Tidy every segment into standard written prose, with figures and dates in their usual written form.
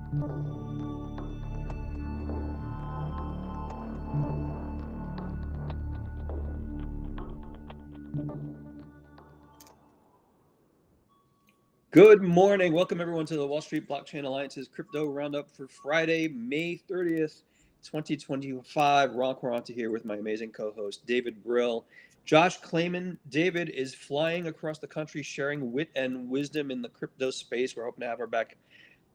Good morning. Welcome everyone to the Wall Street Blockchain Alliance's Crypto Roundup for Friday, May 30th, 2025. Ron Quaranta here with my amazing co-host, David Brill. Josh Klayman. David is flying across the country sharing wit and wisdom in the crypto space. We're hoping to have her back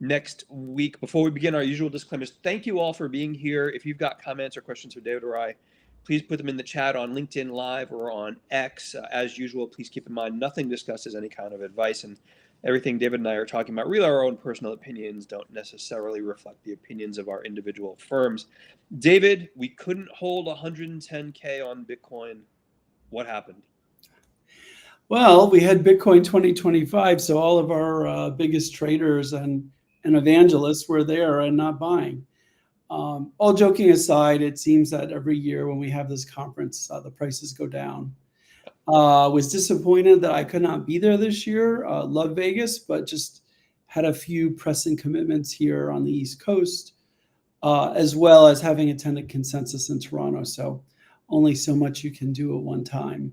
next week. Before we begin our usual disclaimers, thank you all for being here. If you've got comments or questions for David or I, please put them in the chat on LinkedIn Live or on X. As usual, please keep in mind nothing discussed is any kind of advice, and everything David and I are talking about, really our own personal opinions, don't necessarily reflect the opinions of our individual firms. David, we couldn't hold 110K on Bitcoin. What happened? Well, we had Bitcoin 2025, so all of our biggest traders and evangelists were there and not buying. All joking aside, it seems that every year when we have this conference, the prices go down. Was disappointed that I could not be there this year. Love Vegas, but just had a few pressing commitments here on the East Coast, as well as having attended Consensus in Toronto. So only so much you can do at one time.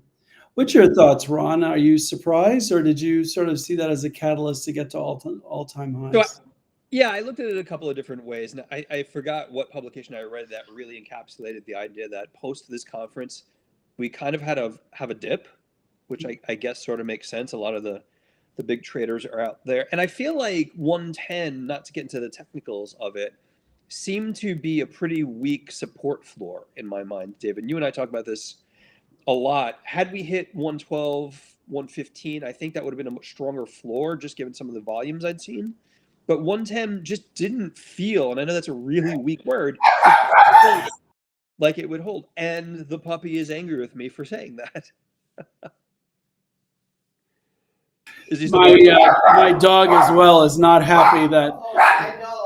What's your thoughts, Ron? Are you surprised, or did you sort of see that as a catalyst to get to all-time highs? Yeah, I looked at it a couple of different ways, and I forgot what publication I read that really encapsulated the idea that post this conference, we kind of had to have a dip, which I guess sort of makes sense. A lot of the big traders are out there. And I feel like 110, not to get into the technicals of it, seemed to be a pretty weak support floor in my mind. David, you and I talk about this a lot. Had we hit 112, 115, I think that would have been a much stronger floor, just given some of the volumes I'd seen. But 110 just didn't feel, and I know that's a really weak word, like it would hold. And the puppy is angry with me for saying that. My dog as well is not happy that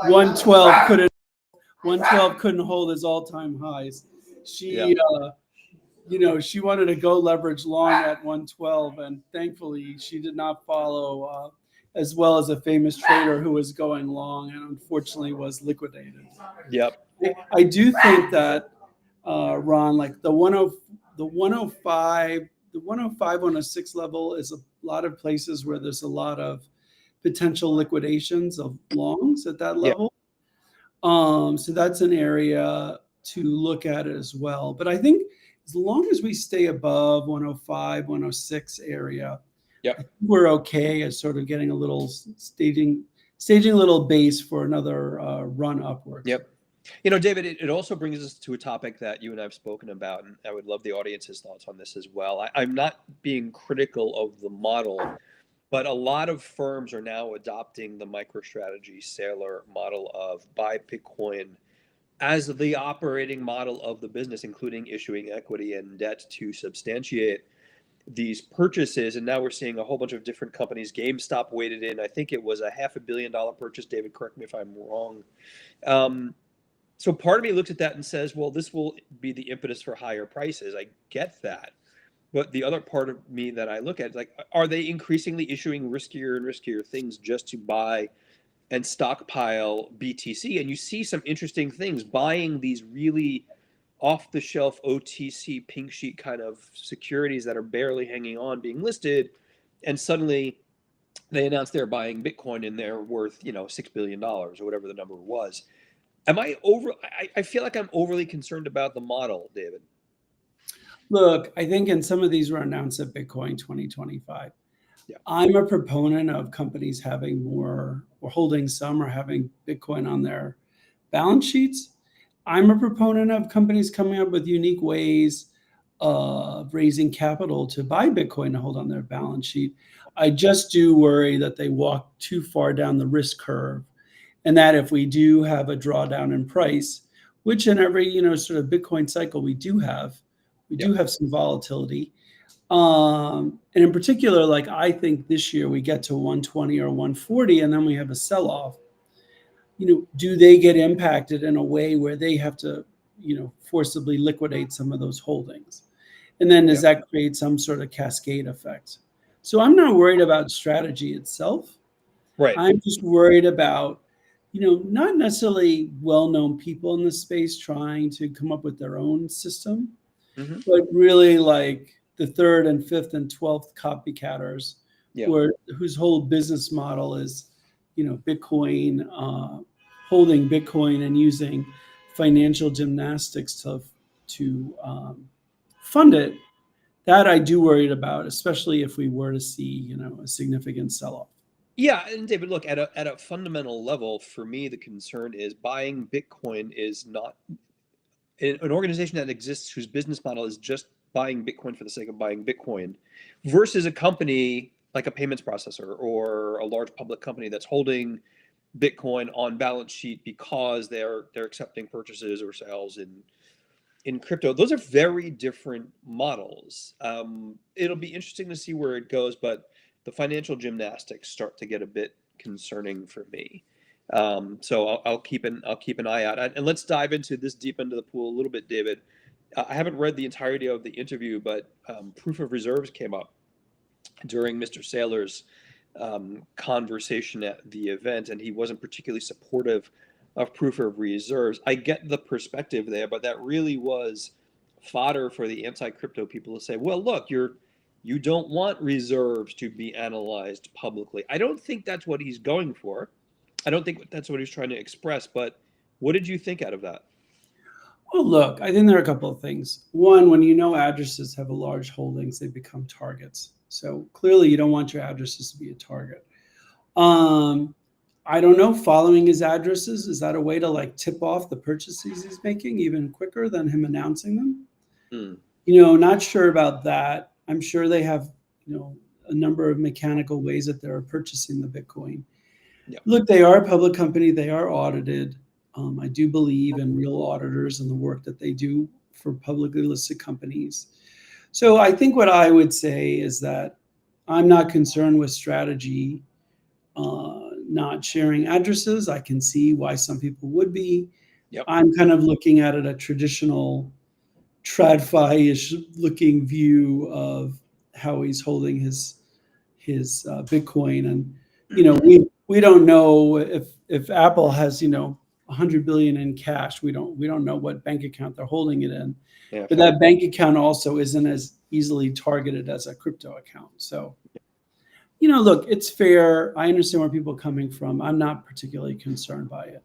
112 couldn't hold his all-time highs. She she wanted to go leverage long at 112, and thankfully she did not follow as well as a famous trader who was going long and unfortunately was liquidated. Yep. I do think that Ron, like the 105, 106 level is a lot of places where there's a lot of potential liquidations of longs at that level. Yep. So that's an area to look at as well. But I think as long as we stay above 105, 106 area, yep, we're okay at sort of getting a little staging a little base for another run upwards. Yep. You know, David, it also brings us to a topic that you and I have spoken about, and I would love the audience's thoughts on this as well. I'm not being critical of the model, but a lot of firms are now adopting the MicroStrategy Sailor model of buy Bitcoin as the operating model of the business, including issuing equity and debt to substantiate these purchases. And now we're seeing a whole bunch of different companies. GameStop waded in. I think it was a $500 million purchase. David, correct me if I'm wrong. So part of me looks at that and says, well, this will be the impetus for higher prices. I get that. But the other part of me that I look at is like, are they increasingly issuing riskier and riskier things just to buy and stockpile BTC? And you see some interesting things, buying these really off-the-shelf OTC pink sheet kind of securities that are barely hanging on, being listed, and suddenly they announce they're buying Bitcoin and they're worth, $6 billion or whatever the number was. I feel like I'm overly concerned about the model, David. Look, I think in some of these were announced at Bitcoin 2025. Yeah. I'm a proponent of companies having more or holding some or having Bitcoin on their balance sheets. I'm a proponent of companies coming up with unique ways of raising capital to buy Bitcoin to hold on their balance sheet. I just do worry that they walk too far down the risk curve, and that if we do have a drawdown in price, which in every sort of Bitcoin cycle we do have some volatility. And in particular, like I think this year we get to 120 or 140, and then we have a sell-off. Do they get impacted in a way where they have to, forcibly liquidate some of those holdings? And then does that create some sort of cascade effect? So I'm not worried about strategy itself. Right. I'm just worried about not necessarily well-known people in the space trying to come up with their own system, Mm-hmm. but really like the third and fifth and 12th copycatters Yeah. whose whole business model is, Bitcoin, holding Bitcoin and using financial gymnastics to fund it. That I do worry about, especially if we were to see, a significant sell-off. Yeah, and David, look, at a fundamental level, for me, the concern is buying Bitcoin is not an organization that exists whose business model is just buying Bitcoin for the sake of buying Bitcoin versus a company like a payments processor or a large public company that's holding Bitcoin on balance sheet because they're accepting purchases or sales in crypto. Those are very different models. It'll be interesting to see where it goes, but the financial gymnastics start to get a bit concerning for me. So I'll keep an eye out. And let's dive into this deep into the pool a little bit, David. I haven't read the entirety of the interview, but proof of reserves came up during Mr. Saylor's conversation at the event, and he wasn't particularly supportive of proof of reserves. I get the perspective there, but that really was fodder for the anti-crypto people to say, well, look, you don't want reserves to be analyzed publicly. I don't think that's what he's going for. I don't think that's what he's trying to express, but what did you think out of that? Well, look, I think there are a couple of things. One, when addresses have a large holdings, they become targets. So clearly you don't want your addresses to be a target. I don't know, following his addresses, is that a way to like tip off the purchases he's making even quicker than him announcing them? Hmm. Not sure about that. I'm sure they have, a number of mechanical ways that they're purchasing the Bitcoin. Yeah. Look, they are a public company. They are audited. I do believe in real auditors and the work that they do for publicly listed companies. So I think what I would say is that I'm not concerned with strategy, not sharing addresses. I can see why some people would be. Yep. I'm kind of looking at it a traditional TradFi-ish looking view of how he's holding his Bitcoin, and we don't know if Apple has 100 billion in cash. We don't know what bank account they're holding it in, Yeah, but that bank account also isn't as easily targeted as a crypto account. So look, it's fair. I understand where people are coming from. I'm not particularly concerned by it.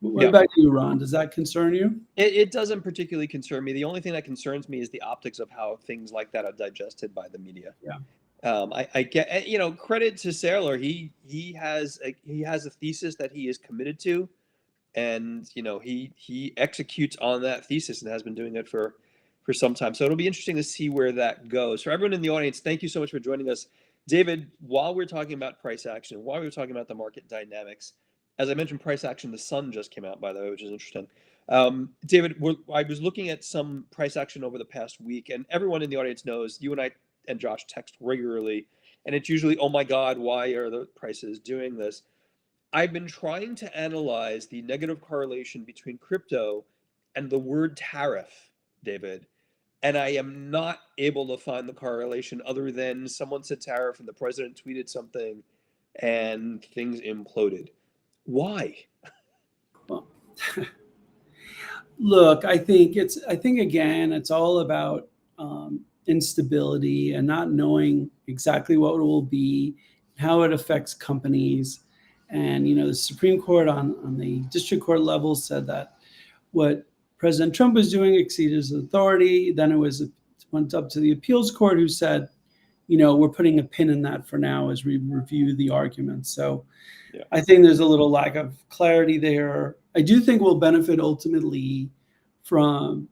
What about you, Ron? Does that concern you? It doesn't particularly concern me. The only thing that concerns me is the optics of how things like that are digested by the media. Yeah. I get, credit to Saylor. He has a thesis that he is committed to, and he executes on that thesis and has been doing it for some time. So it'll be interesting to see where that goes. For everyone in the audience, thank you so much for joining us, David. While we're talking about price action, while we're talking about the market dynamics, as I mentioned, price action, the sun just came out, by the way, which is interesting. David, I was looking at some price action over the past week, and everyone in the audience knows you and I and Josh text regularly, and it's usually, oh my God, why are the prices doing this? I've been trying to analyze the negative correlation between crypto and the word tariff, David, and I am not able to find the correlation other than someone said tariff and the president tweeted something and things imploded. Why? Well, look, I think again, it's all about instability and not knowing exactly what it will be, how it affects companies. And the Supreme Court on the district court level said that what President Trump was doing exceeded his authority. Then it went up to the appeals court, who said, we're putting a pin in that for now as we review the arguments. So yeah. I think there's a little lack of clarity there. I do think we'll benefit ultimately from,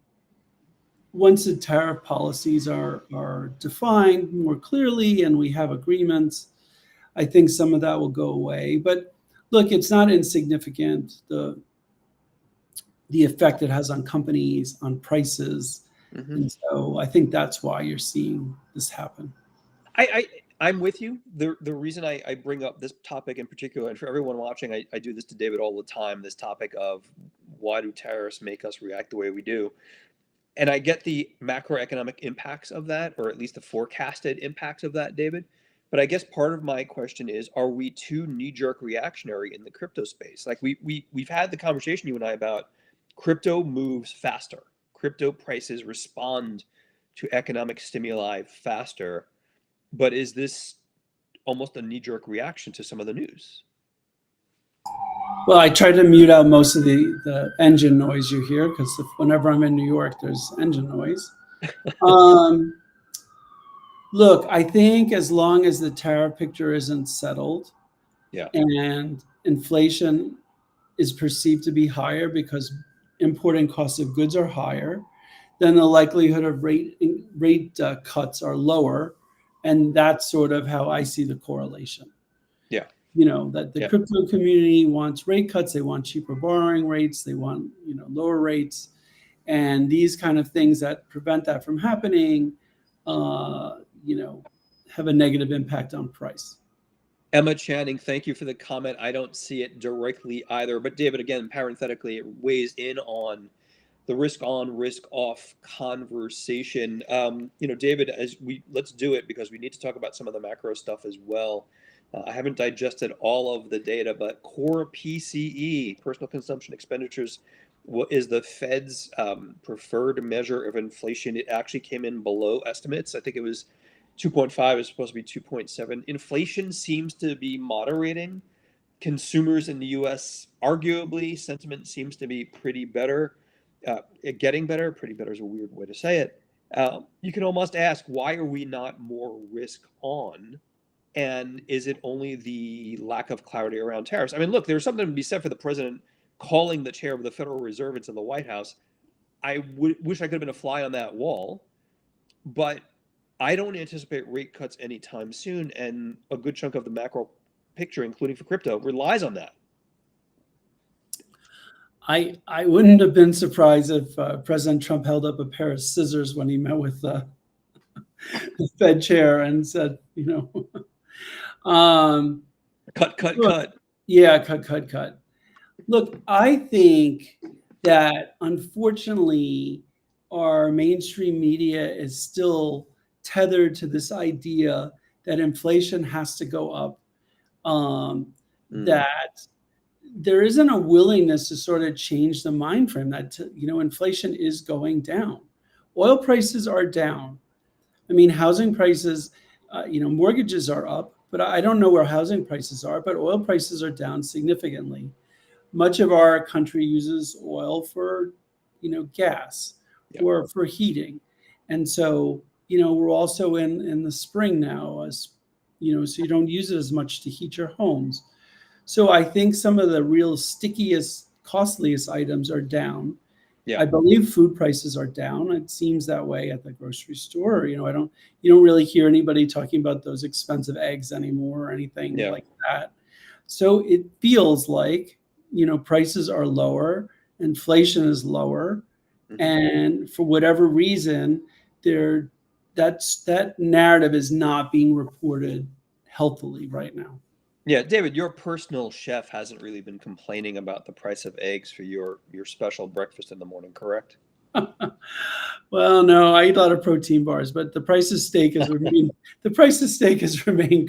once the tariff policies are defined more clearly and we have agreements, I think some of that will go away. But look, it's not insignificant, the effect it has on companies, on prices. Mm-hmm. And so I think that's why you're seeing this happen. I'm with you. The reason I bring up this topic in particular, and for everyone watching, I do this to David all the time, this topic of why do tariffs make us react the way we do? And I get the macroeconomic impacts of that, or at least the forecasted impacts of that, David. But I guess part of my question is, are we too knee-jerk reactionary in the crypto space? Like we've had the conversation, you and I, about crypto moves faster. Crypto prices respond to economic stimuli faster. But is this almost a knee-jerk reaction to some of the news? Well, I try to mute out most of the engine noise you hear, because whenever I'm in New York, there's engine noise. Look, I think as long as the tariff picture isn't settled, Yeah, and inflation is perceived to be higher because importing costs of goods are higher, then the likelihood of rate cuts are lower, and that's sort of how I see the correlation. yeah, That the yeah. crypto community wants rate cuts, they want cheaper borrowing rates, they want lower rates, and these kind of things that prevent that from happening, have a negative impact on price. Emma Channing, thank you for the comment. I don't see it directly either, but David, again, parenthetically, it weighs in on the risk on, risk off conversation. David, let's do it, because we need to talk about some of the macro stuff as well. I haven't digested all of the data, but core PCE, personal consumption expenditures, is the Fed's preferred measure of inflation. It actually came in below estimates. I think it was 2.5, is supposed to be 2.7. Inflation seems to be moderating. Consumers in the U.S., arguably, sentiment seems to be pretty better, getting better. Pretty better is a weird way to say it. You can almost ask, why are we not more risk on? And is it only the lack of clarity around tariffs? I mean, look, there's something to be said for the president calling the chair of the Federal Reserve into the White House. I wish I could have been a fly on that wall, but I don't anticipate rate cuts anytime soon, and a good chunk of the macro picture, including for crypto, relies on that. I wouldn't have been surprised if President Trump held up a pair of scissors when he met with the Fed chair and said, cut. Yeah, cut. Look, I think that unfortunately our mainstream media is still tethered to this idea that inflation has to go up, that there isn't a willingness to sort of change the mind frame that, inflation is going down. Oil prices are down. I mean, housing prices, mortgages are up, but I don't know where housing prices are, but oil prices are down significantly. Much of our country uses oil for, gas, Yep. or for heating. And so, we're also in the spring now, so you don't use it as much to heat your homes. So I think some of the real stickiest, costliest items are down. Yeah. I believe food prices are down. It seems that way at the grocery store. You don't really hear anybody talking about those expensive eggs anymore or anything like that. So it feels like, prices are lower, inflation is lower, and for whatever reason, that narrative is not being reported healthily right now. Yeah, David, your personal chef hasn't really been complaining about the price of eggs for your special breakfast in the morning, correct? Well, no, I eat a lot of protein bars, but the price of steak has remained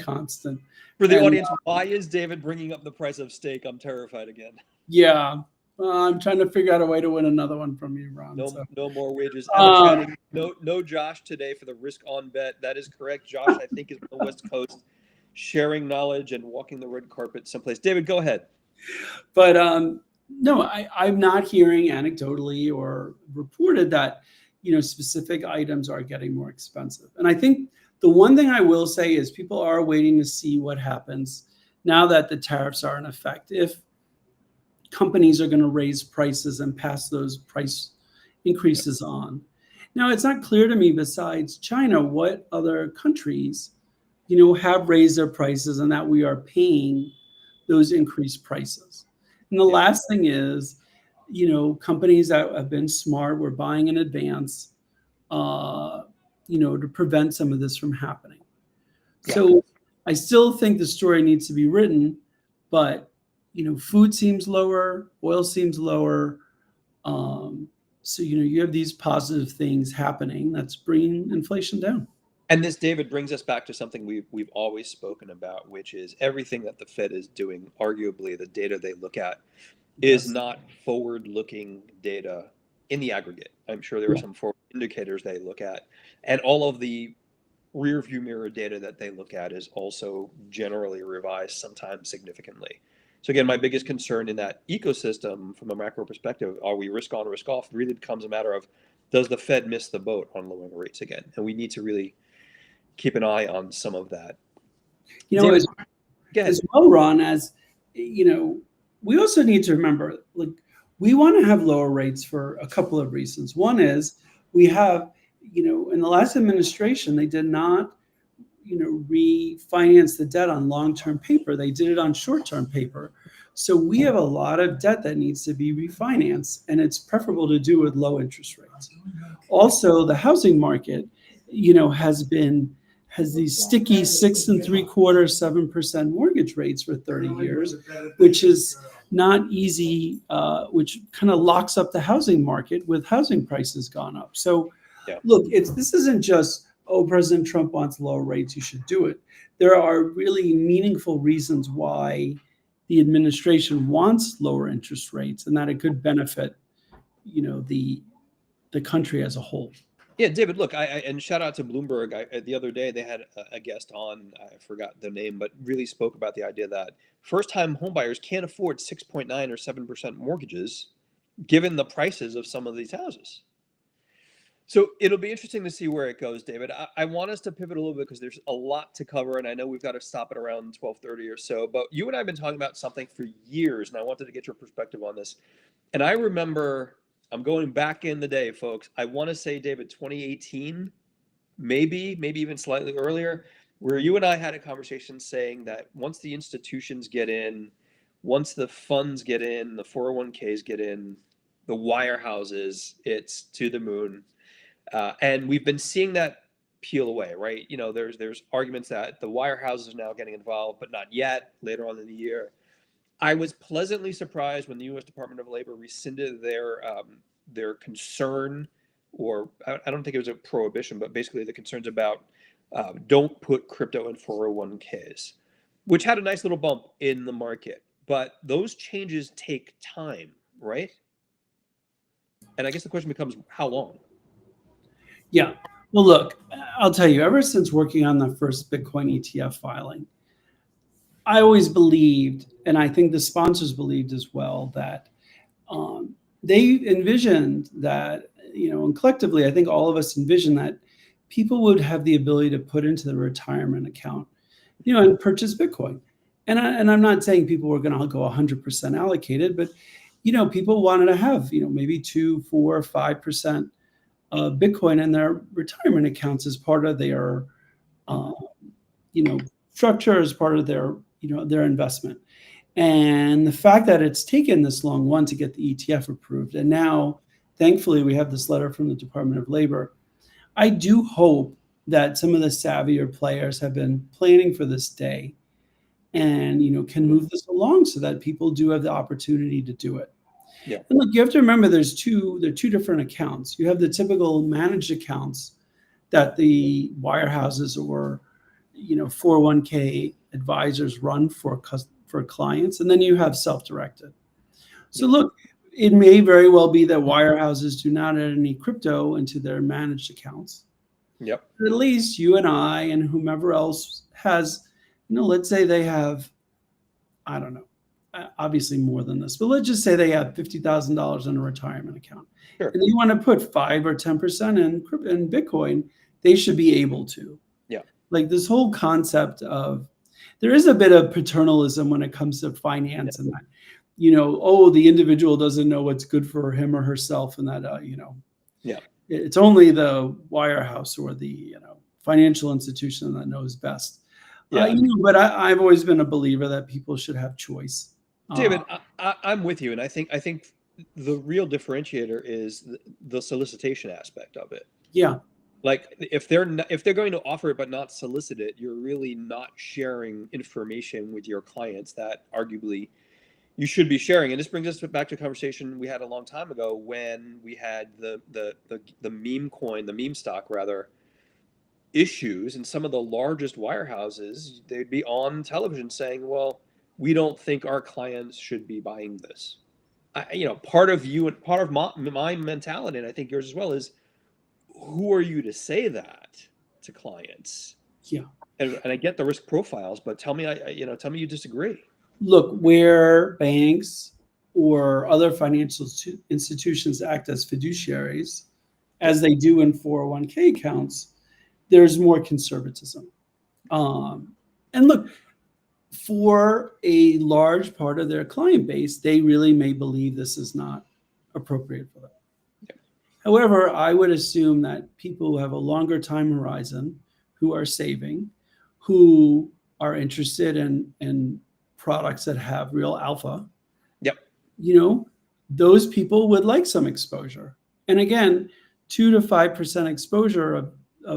constant. For the audience, why is David bringing up the price of steak? I'm terrified again. Yeah, I'm trying to figure out a way to win another one from you, Ron. No more wages. No Josh today for the risk on bet. That is correct. Josh, I think, is on the West Coast, sharing knowledge and walking the red carpet someplace. David, go ahead. But no, I'm not hearing anecdotally or reported that, specific items are getting more expensive. And I think the one thing I will say is people are waiting to see what happens now that the tariffs are in effect. If companies are going to raise prices and pass those price increases on. Now, it's not clear to me, besides China, what other countries, have raised their prices and that we are paying those increased prices. And the last thing is, companies that have been smart were buying in advance, to prevent some of this from happening. Yeah. So I still think the story needs to be written, but, food seems lower, oil seems lower. So, you have these positive things happening that's bringing inflation down. And this, David, brings us back to something we've always spoken about, which is everything that the Fed is doing, arguably the data they look at is Yes. not forward-looking data in the aggregate. I'm sure there are Yeah. some forward indicators they look at, and all of the rear view mirror data that they look at is also generally revised, sometimes significantly. So again, my biggest concern in that ecosystem from a macro perspective, are we risk on, risk off, really becomes a matter of, does the Fed miss the boat on lowering rates again? And we need to really keep an eye on some of that. You know, David, go as ahead. well, Ron, as you know, we also need to remember, like, we want to have lower rates for a couple of reasons. One is we have, in the last administration, they did not, refinance the debt on long-term paper. They did it on short-term paper. So we have a lot of debt that needs to be refinanced, and it's preferable to do with low interest rates. Also, the housing market, has these sticky 6.75%, 7% mortgage rates for 30 years, which is not easy, which kind of locks up the housing market with housing prices gone up. So, Yeah. look, this isn't just, oh, President Trump wants lower rates, you should do it. There are really meaningful reasons why the administration wants lower interest rates, and that it could benefit, the country as a whole. Yeah, David, look, and shout out to Bloomberg. The other day they had a guest on, I forgot the name, but really spoke about the idea that first-time homebuyers can't afford 6.9 or 7% mortgages given the prices of some of these houses. So it'll be interesting to see where it goes, David. I want us to pivot a little bit because there's a lot to cover, and I know we've got to stop at around 12:30 or so. But you and I have been talking about something for years, and I wanted to get your perspective on this. And I remember, I'm going back in the day, folks. I want to say, David, 2018, maybe even slightly earlier, where you and I had a conversation saying that once the institutions get in, once the funds get in, the 401ks get in, the wirehouses, it's to the moon. And we've been seeing that peel away, right? There's arguments that the wirehouses are now getting involved, but not yet, later on in the year. I was pleasantly surprised when the U.S. Department of Labor rescinded their concern, or I don't think it was a prohibition, but basically the concerns about don't put crypto in 401ks, which had a nice little bump in the market. But those changes take time, right? And I guess the question becomes, how long? Yeah. Well, look, I'll tell you, ever since working on the first Bitcoin ETF filing, I always believed, and I think the sponsors believed as well, that they envisioned that, and collectively, I think all of us envisioned that people would have the ability to put into the retirement account, and purchase Bitcoin. And I'm not saying people were going to go 100% allocated, but, people wanted to have, maybe 2, 4, 5% Bitcoin in their retirement accounts as part of their, structure, as part of their, their investment. And the fact that it's taken this long, one, to get the ETF approved, and now, thankfully, we have this letter from the Department of Labor. I do hope that some of the savvier players have been planning for this day, and can move this along so that people do have the opportunity to do it. Yeah. And look, you have to remember there are two different accounts. You have the typical managed accounts that the wirehouses or 401k advisors run for clients, and then you have self-directed. So look, it may very well be that wirehouses do not add any crypto into their managed accounts. Yep. But at least you and I and whomever else has, let's say they have, I don't know, obviously more than this, but let's just say they have $50,000 in a retirement account. Sure. And you want to put 5 or 10% in Bitcoin, they should be able to. Yeah. Like this whole concept of, there is a bit of paternalism when it comes to finance, and that, the individual doesn't know what's good for him or herself, and that, yeah, it's only the wirehouse or the, financial institution that knows best. Yeah. But I've always been a believer that people should have choice. David, I'm with you, and I think the real differentiator is the solicitation aspect of it. Yeah. Like if they're going to offer it but not solicit it, you're really not sharing information with your clients that arguably you should be sharing. And this brings us back to a conversation we had a long time ago when we had the meme coin, the meme stock rather, issues, and some of the largest wirehouses, they'd be on television saying, well, we don't think our clients should be buying this. Part of you and part of my mentality, and I think yours as well, is who are you to say that to clients? Yeah. And I get the risk profiles, but tell me, tell me you disagree. Look, where banks or other financial institutions act as fiduciaries, as they do in 401k accounts, there's more conservatism. And look, for a large part of their client base, they really may believe this is not appropriate for them. Yeah. However, I would assume that people who have a longer time horizon, who are saving, who are interested in products that have real alpha, Yep. Those people would like some exposure. And again, 2 to 5% exposure of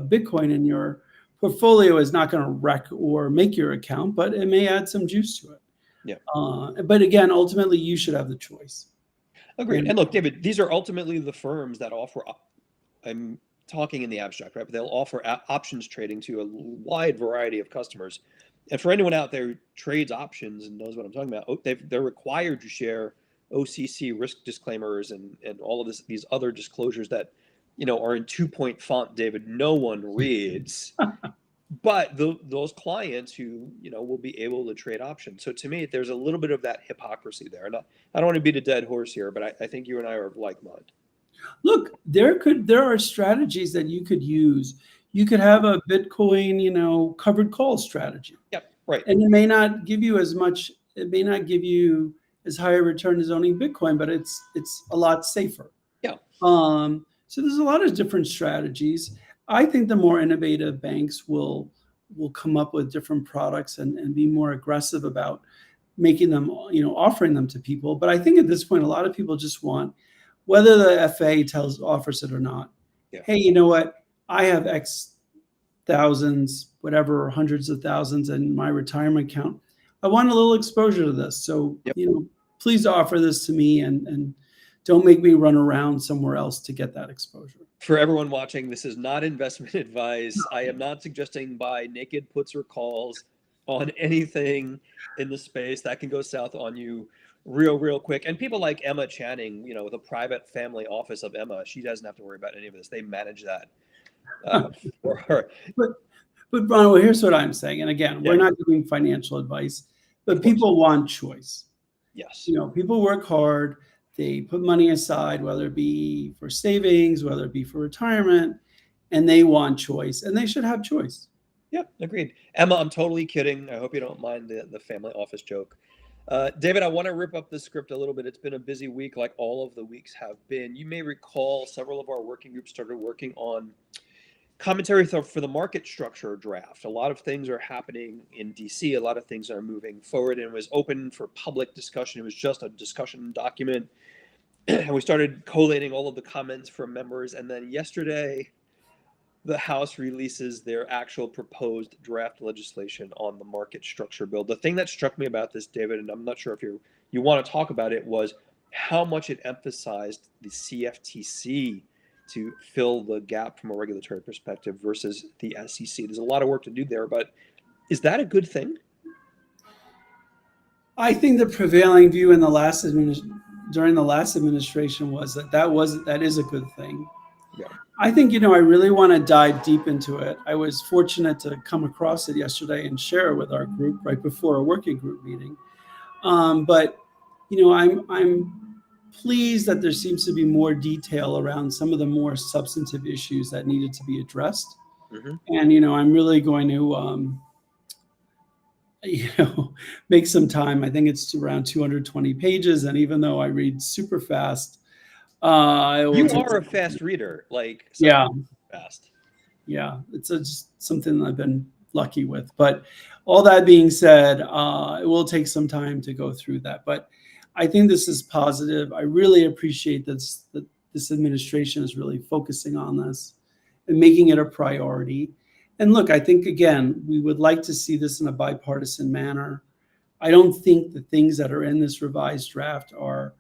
Bitcoin in your portfolio is not going to wreck or make your account, but it may add some juice to it. Yeah. But again, ultimately, you should have the choice. Agreed. And look, David, these are ultimately the firms that offer, I'm talking in the abstract, right? But they'll offer options trading to a wide variety of customers. And for anyone out there who trades options and knows what I'm talking about, they're required to share OCC risk disclaimers and all of these other disclosures that, are in 2-point font, David, no one reads. But those clients who, will be able to trade options. So to me, there's a little bit of that hypocrisy there. And I don't want to beat a dead horse here, but I think you and I are of like mind. Look, there are strategies that you could use. You could have a Bitcoin, covered call strategy. Yep, right. And it may not give you as much, it may not give you as high a return as owning Bitcoin, but it's a lot safer. Yeah. So there's a lot of different strategies. I think the more innovative banks will come up with different products and be more aggressive about making them, offering them to people. But I think at this point, a lot of people just want, whether the FA offers it or not. Yeah. Hey, you know what? I have X thousands, whatever, hundreds of thousands in my retirement account. I want a little exposure to this. So, yep. Please offer this to me and don't make me run around somewhere else to get that exposure. For everyone watching, this is not investment advice. I am not suggesting buy naked puts or calls on anything in the space. That can go south on you real quick. And people like Emma Channing, the private family office of Emma, she doesn't have to worry about any of this. They manage that for her. But Ron, well, here's what I'm saying. And again, we're not giving financial advice, but people want choice. Yes. People work hard. They put money aside, whether it be for savings, whether it be for retirement, and they want choice, and they should have choice. Yeah, agreed. Emma, I'm totally kidding. I hope you don't mind the family office joke. David, I want to rip up the script a little bit. It's been a busy week, like all of the weeks have been. You may recall several of our working groups started working on commentary for the market structure draft. A lot of things are happening in DC. A lot of things are moving forward, and it was open for public discussion. It was just a discussion document. And we started collating all of the comments from members. And then yesterday, the House releases their actual proposed draft legislation on the market structure bill. The thing that struck me about this, David, and I'm not sure if you want to talk about it, was how much it emphasized the CFTC to fill the gap from a regulatory perspective versus the SEC. There's a lot of work to do there, but is that a good thing? I think the prevailing view in during the last administration was that is a good thing. Yeah. I think, I really want to dive deep into it. I was fortunate to come across it yesterday and share it with our group right before a working group meeting. But I'm pleased that there seems to be more detail around some of the more substantive issues that needed to be addressed. Mm-hmm. And, I'm really going to, make some time. I think it's around 220 pages. And even though I read super fast, you are a fast reader, fast. Yeah, it's just something that I've been lucky with. But all that being said, it will take some time to go through that. But I think this is positive. I really appreciate that this administration is really focusing on this and making it a priority. And look, I think, again, we would like to see this in a bipartisan manner. I don't think the things that are in this revised draft are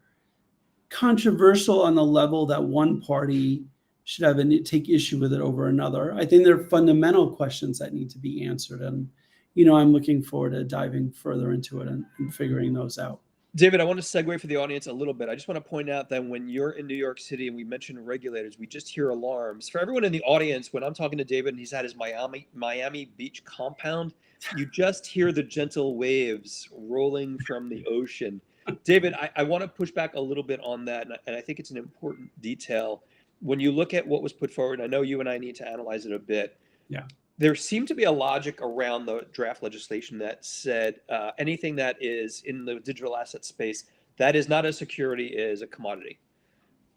controversial on the level that one party take issue with it over another. I think there are fundamental questions that need to be answered, and I'm looking forward to diving further into it and figuring those out. David, I want to segue for the audience a little bit. I just want to point out that when you're in New York City and we mention regulators, we just hear alarms. For everyone in the audience, when I'm talking to David and he's at his Miami Beach compound, you just hear the gentle waves rolling from the ocean. David, I want to push back a little bit on that, and I think it's an important detail. When you look at what was put forward, I know you and I need to analyze it a bit. Yeah. There seemed to be a logic around the draft legislation that said anything that is in the digital asset space that is not a security is a commodity.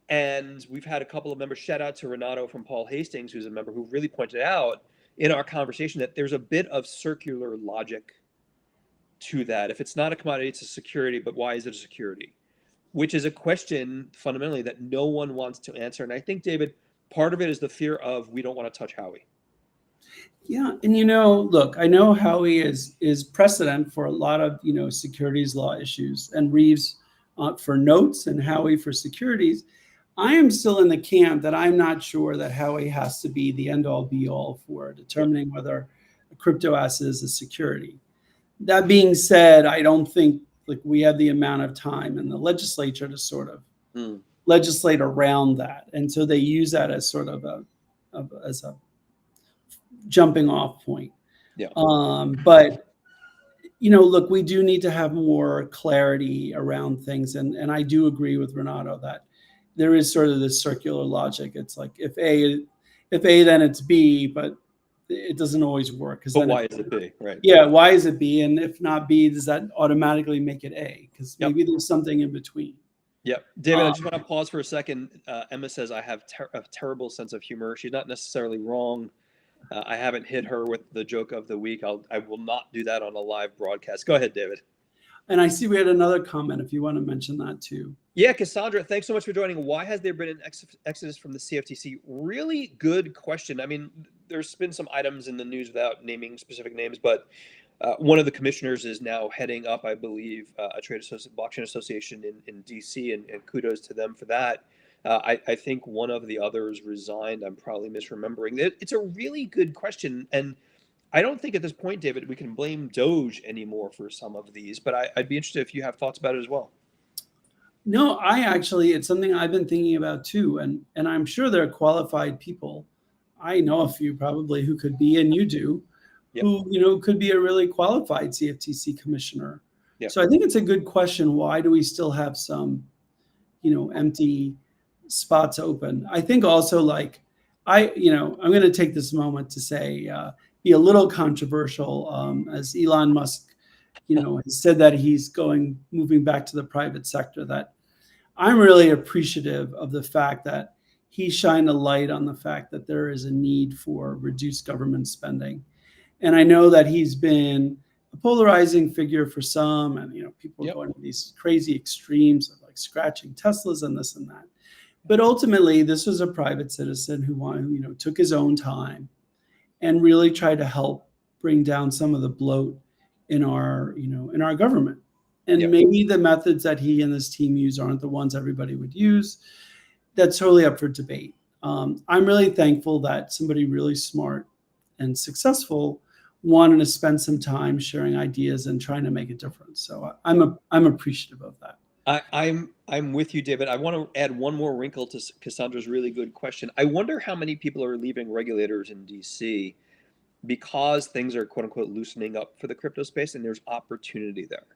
And we've had a couple of members, shout out to Renato from Paul Hastings, who's a member, who really pointed out in our conversation that there's a bit of circular logic to that. If it's not a commodity, it's a security, but why is it a security? Which is a question fundamentally that no one wants to answer. And I think, David, part of it is the fear of we don't want to touch Howey. Yeah, and look, I know Howey is precedent for a lot of securities law issues, and Reeves for notes and Howey for securities. I am still in the camp that I'm not sure that Howey has to be the end-all be-all for determining whether a crypto asset is a security. That being said, I don't think we have the amount of time in the legislature to sort of legislate around that, and so they use that as sort of as a jumping off point. Yeah. But look, we do need to have more clarity around things, and I do agree with Renato that there is sort of this circular logic. It's like if A, then it's B, but it doesn't always work. But why is it B? Right. Yeah, why is it B? And if not B, does that automatically make it A? Because maybe there's something in between. Yep. David, I just want to pause for a second. Emma says, I have a terrible sense of humor. She's not necessarily wrong. I haven't hit her with the joke of the week. I will not do that on a live broadcast. Go ahead, David. And I see we had another comment if you want to mention that too. Yeah, Cassandra, thanks so much for joining. Why has there been an exodus from the CFTC? Really good question. I mean, there's been some items in the news without naming specific names, but one of the commissioners is now heading up, I believe, a blockchain association in DC, and kudos to them for that. I think one of the others resigned. I'm probably misremembering. It's a really good question. And I don't think at this point, David, we can blame Doge anymore for some of these, but I'd be interested if you have thoughts about it as well. No, it's something I've been thinking about too. And I'm sure there are qualified people. I know a few probably who could be, and you do, who, could be a really qualified CFTC commissioner. Yep. So I think it's a good question. Why do we still have some, empty spots open? I think also I'm going to take this moment to say, be a little controversial, as Elon Musk, has said that he's moving back to the private sector, that I'm really appreciative of the fact that he shined a light on the fact that there is a need for reduced government spending. And I know that he's been a polarizing figure for some, and, people are going to these crazy extremes of scratching Teslas and this and that. But ultimately, this was a private citizen who took his own time and really tried to help bring down some of the bloat in our government. And maybe the methods that he and his team use aren't the ones everybody would use. That's totally up for debate. I'm really thankful that somebody really smart and successful wanted to spend some time sharing ideas and trying to make a difference. So I'm appreciative of that. I'm with you, David. I want to add one more wrinkle to Cassandra's really good question. I wonder how many people are leaving regulators in DC because things are, quote unquote, loosening up for the crypto space, and there's opportunity there.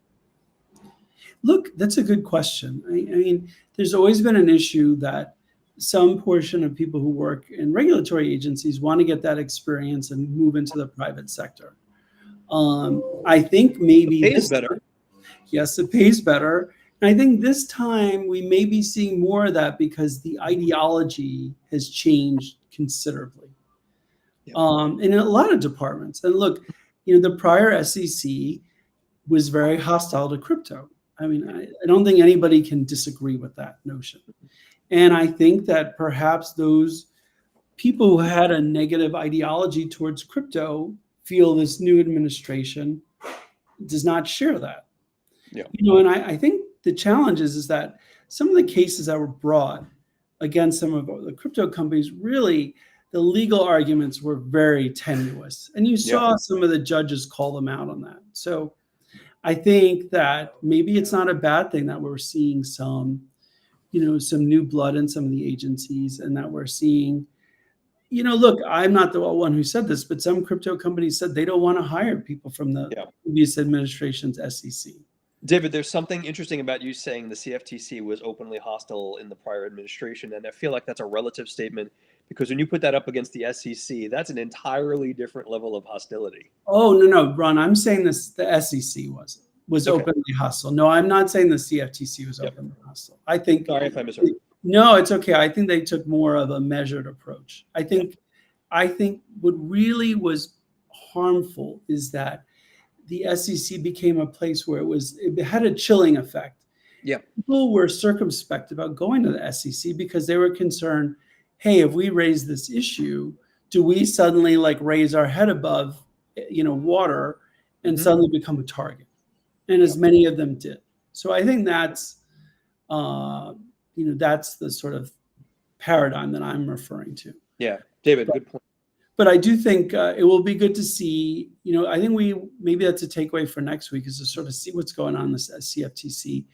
Look, that's a good question. I mean, there's always been an issue that some portion of people who work in regulatory agencies want to get that experience and move into the private sector. I think maybe it pays better. Yes, it pays better. And I think this time we may be seeing more of that because the ideology has changed considerably in a lot of departments. And look, the prior SEC was very hostile to crypto. I mean, I don't think anybody can disagree with that notion. And I think that perhaps those people who had a negative ideology towards crypto feel this new administration does not share that. Yeah. And I think the challenge is that some of the cases that were brought against some of the crypto companies, really the legal arguments were very tenuous. And you saw some of the judges call them out on that. So I think that maybe it's not a bad thing that we're seeing some, some new blood in some of the agencies, and that we're seeing, look, I'm not the one who said this, but some crypto companies said they don't want to hire people from the previous administration's SEC. David, there's something interesting about you saying the CFTC was openly hostile in the prior administration, and I feel like that's a relative statement, because when you put that up against the SEC, that's an entirely different level of hostility. Oh, no, Ron, I'm saying this, the SEC was openly hostile. No, I'm not saying the CFTC was openly hostile. I think. Sorry if I misheard. No, it's okay. I think they took more of a measured approach. I think what really was harmful is that the SEC became a place where it had a chilling effect. Yeah. People were circumspect about going to the SEC because they were concerned, hey, if we raise this issue, do we suddenly raise our head above, water and suddenly become a target? And as many of them did. So I think that's, that's the sort of paradigm that I'm referring to. Yeah, David, good point. But I do think it will be good to see, I think maybe that's a takeaway for next week, is to sort of see what's going on in the CFTC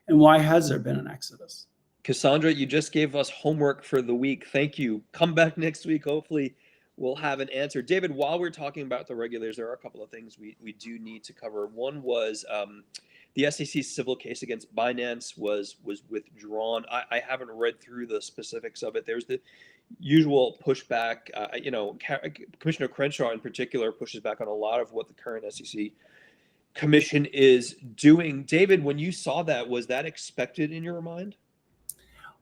and why has there been an exodus. Cassandra, you just gave us homework for the week. Thank you. Come back next week. Hopefully we'll have an answer. David, while we're talking about the regulators, there are a couple of things we do need to cover. One was the SEC's civil case against Binance was withdrawn. I haven't read through the specifics of it. There's the usual pushback. Commissioner Crenshaw in particular pushes back on a lot of what the current SEC commission is doing. David, when you saw that, was that expected in your mind?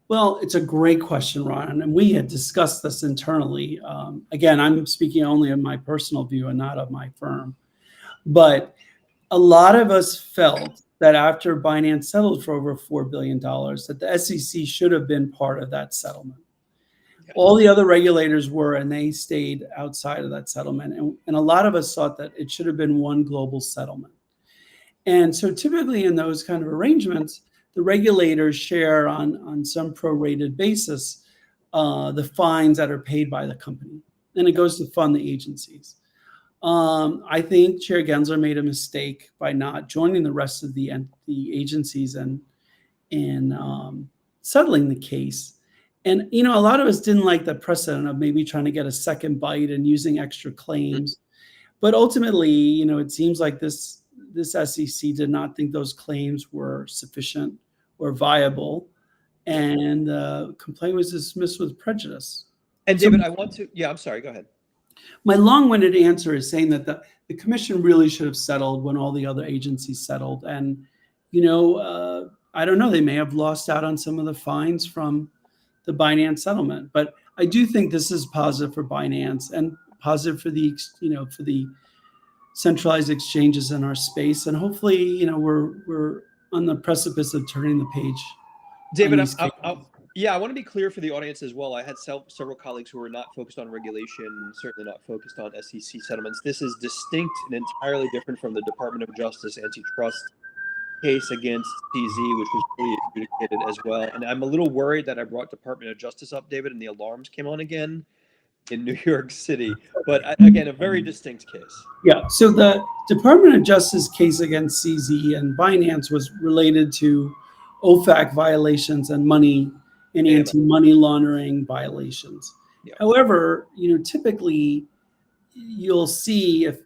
Well, it's a great question, Ron, and we had discussed this internally. Again, I'm speaking only of my personal view and not of my firm. But a lot of us felt that after Binance settled for over $4 billion, that the SEC should have been part of that settlement. All the other regulators were, and they stayed outside of that settlement. And a lot of us thought that it should have been one global settlement. And so typically in those kind of arrangements, the regulators share on some prorated basis the fines that are paid by the company, and it goes to fund the agencies. I think Chair Gensler made a mistake by not joining the rest of the agencies and settling the case. And a lot of us didn't like the precedent of maybe trying to get a second bite and using extra claims. But ultimately, it seems like this SEC did not think those claims were sufficient or viable, and the complaint was dismissed with prejudice. And David, I'm sorry, go ahead. My long-winded answer is saying that the commission really should have settled when all the other agencies settled. And, I don't know, they may have lost out on some of the fines from the Binance settlement, but I do think this is positive for Binance and positive for the, for the centralized exchanges in our space. And hopefully, we're on the precipice of turning the page. David, I want to be clear for the audience as well. I had several colleagues who were not focused on regulation, certainly not focused on SEC settlements. This is distinct and entirely different from the Department of Justice antitrust case against CZ, which was fully adjudicated as well. And I'm a little worried that I brought Department of Justice up, David, and the alarms came on again in New York City. But again, a very distinct case. Yeah. So the Department of Justice case against CZ and Binance was related to OFAC violations and money and anti-money laundering violations. Yeah. However, typically you'll see if,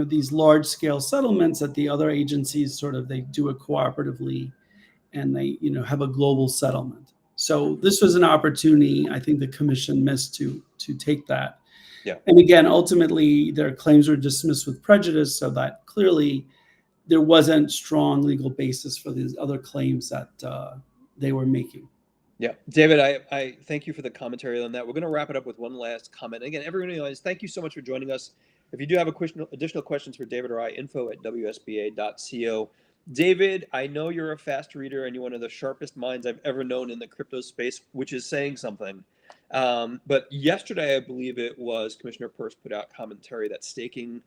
these large scale settlements that the other agencies they do it cooperatively and they, have a global settlement. So this was an opportunity I think the commission missed to take that. Yeah. And again, ultimately their claims were dismissed with prejudice, so that clearly there wasn't strong legal basis for these other claims that they were making. Yeah, David, I thank you for the commentary on that. We're going to wrap it up with one last comment. Again, everyone in the audience, thank you so much for joining us. If you do have additional questions for David or I, info@wsba.co. David, I know you're a fast reader and you're one of the sharpest minds I've ever known in the crypto space, which is saying something. But yesterday, I believe it was, Commissioner Peirce put out commentary that staking,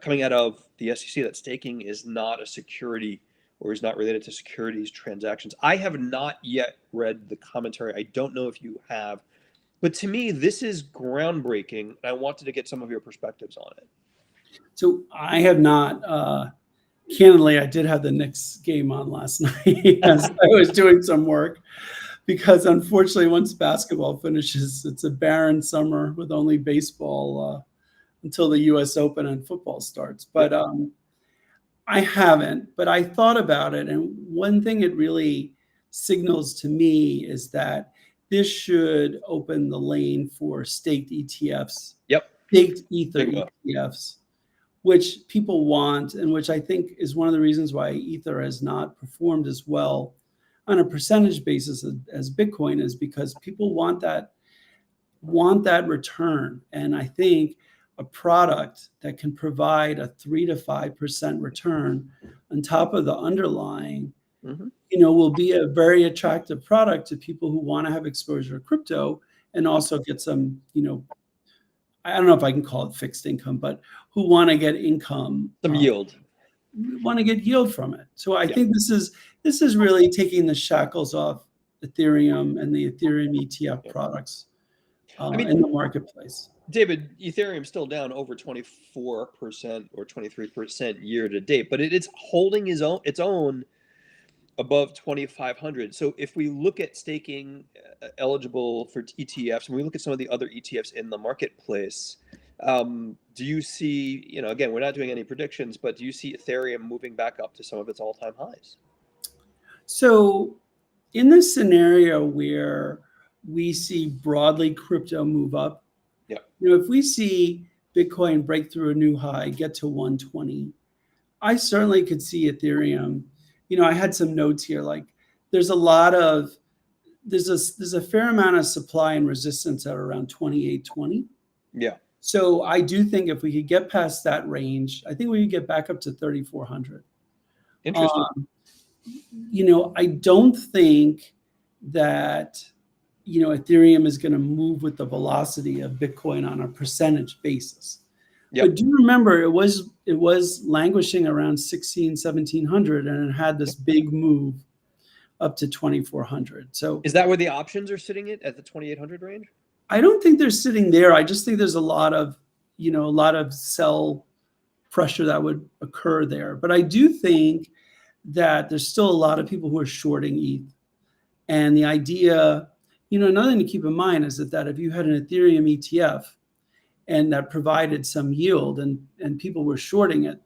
coming out of the SEC, that staking is not a security or is not related to securities transactions. I have not yet read the commentary. I don't know if you have, but to me, this is groundbreaking. I wanted to get some of your perspectives on it. So I have not. Candidly, I did have the Knicks game on last night as I was doing some work, because unfortunately, once basketball finishes, it's a barren summer with only baseball until the U.S. Open and football starts. But I haven't, but I thought about it. And one thing it really signals to me is that this should open the lane for staked ETFs, Yep. staked Ether ETFs, which people want, and which I think is one of the reasons why Ether has not performed as well on a percentage basis as Bitcoin, is because people want that return. And I think a product that can provide a 3 to 5% return on top of the underlying, will be a very attractive product to people who want to have exposure to crypto and also get some, I don't know if I can call it fixed income, but who want to get income, some yield, want to get yield from it. So I think this is really taking the shackles off Ethereum and the Ethereum ETF products in the marketplace. David, Ethereum's still down over 24% or 23% year to date, but it's holding its own above 2,500. So if we look at staking eligible for ETFs, and we look at some of the other ETFs in the marketplace, do you see, again, we're not doing any predictions, but do you see Ethereum moving back up to some of its all-time highs? So in this scenario where we see broadly crypto move up, if we see Bitcoin break through a new high, get to 120, I certainly could see Ethereum. I had some notes here, like there's a fair amount of supply and resistance at around 2820. Yeah. So I do think if we could get past that range, I think we could get back up to 3,400. Interesting. I don't think that Ethereum is going to move with the velocity of Bitcoin on a percentage basis. But do remember, it was languishing around 1,1700, and it had this big move up to 2,400. So is that where the options are sitting at the 2,800 range? I don't think they're sitting there. I just think there's a lot of sell pressure that would occur there. But I do think that there's still a lot of people who are shorting ETH, and the idea. Another thing to keep in mind is that if you had an Ethereum ETF and that provided some yield and people were shorting it,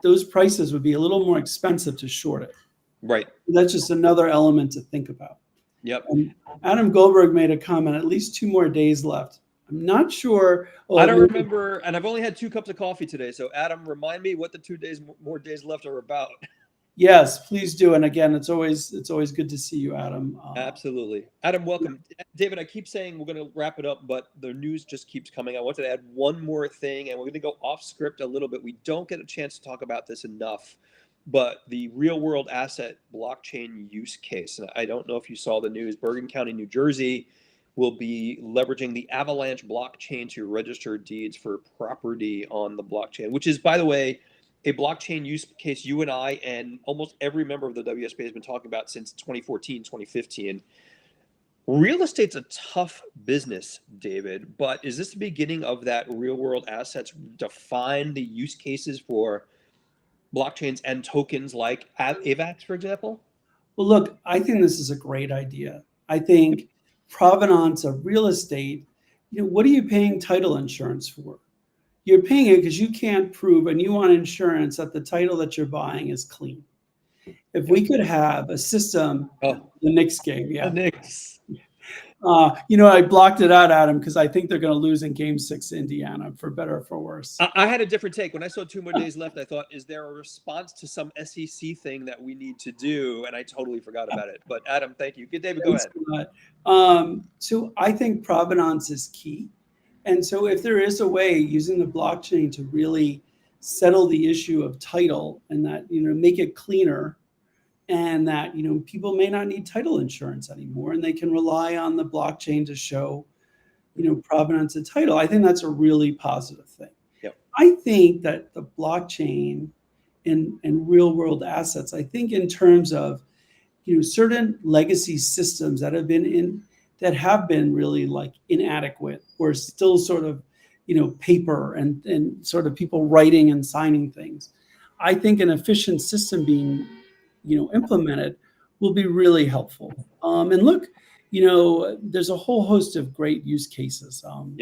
those prices would be a little more expensive to short it. Right. That's just another element to think about. Yep. Adam Goldberg made a comment, at least 2 more days left. I'm not sure. I don't remember, and I've only had 2 cups of coffee today. So Adam, remind me what the 2 more days left are about. Yes, please do. And again, it's always good to see you, Adam. Absolutely. Adam, welcome. David, I keep saying we're going to wrap it up, but the news just keeps coming. I wanted to add one more thing, and we're going to go off script a little bit. We don't get a chance to talk about this enough, but the real world asset blockchain use case. And I don't know if you saw the news. Bergen County, New Jersey will be leveraging the Avalanche blockchain to register deeds for property on the blockchain, which is, by the way, a blockchain use case you and I and almost every member of the WSBA has been talking about since 2014, 2015. Real estate's a tough business, David, but is this the beginning of that real world assets define the use cases for blockchains and tokens like AVAX, for example? Well, look, I think this is a great idea. I think provenance of real estate, what are you paying title insurance for? You're paying it because you can't prove, and you want insurance that the title that you're buying is clean. If we could have a system, the Knicks game, the Knicks. I blocked it out, Adam, because I think they're going to lose in Game 6 Indiana, for better or for worse. I had a different take. When I saw 2 more days left, I thought, is there a response to some SEC thing that we need to do? And I totally forgot about it. But Adam, thank you. Good, David, go ahead. So I think provenance is key. And so if there is a way using the blockchain to really settle the issue of title and that, make it cleaner, and that, people may not need title insurance anymore and they can rely on the blockchain to show, provenance of title, I think that's a really positive thing. Yep. I think that the blockchain and real world assets. I think in terms of, certain legacy systems that have been really like inadequate or still sort of, paper and sort of people writing and signing things. I think an efficient system being, implemented will be really helpful. And look, there's a whole host of great use cases and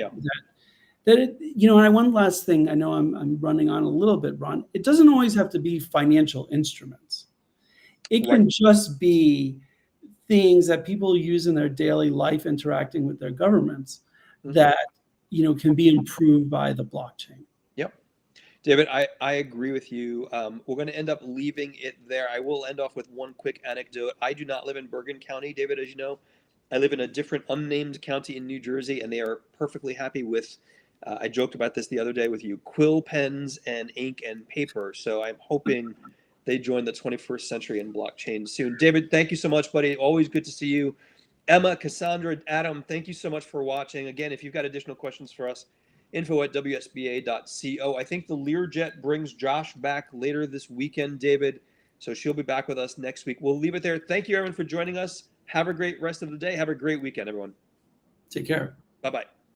one last thing, I know I'm running on a little bit, Ron. It doesn't always have to be financial instruments. It can just be things that people use in their daily life interacting with their governments that, can be improved by the blockchain. Yep. David, I agree with you. We're going to end up leaving it there. I will end off with one quick anecdote. I do not live in Bergen County, David, as you know. I live in a different unnamed county in New Jersey, and they are perfectly happy with, I joked about this the other day with you, quill pens and ink and paper. So I'm hoping they join the 21st century in blockchain soon. David, thank you so much, buddy. Always good to see you. Emma, Cassandra, Adam, thank you so much for watching. Again, if you've got additional questions for us, info@wsba.co. I think the Learjet brings Josh back later this weekend, David. So she'll be back with us next week. We'll leave it there. Thank you, everyone, for joining us. Have a great rest of the day. Have a great weekend, everyone. Take care. Bye-bye.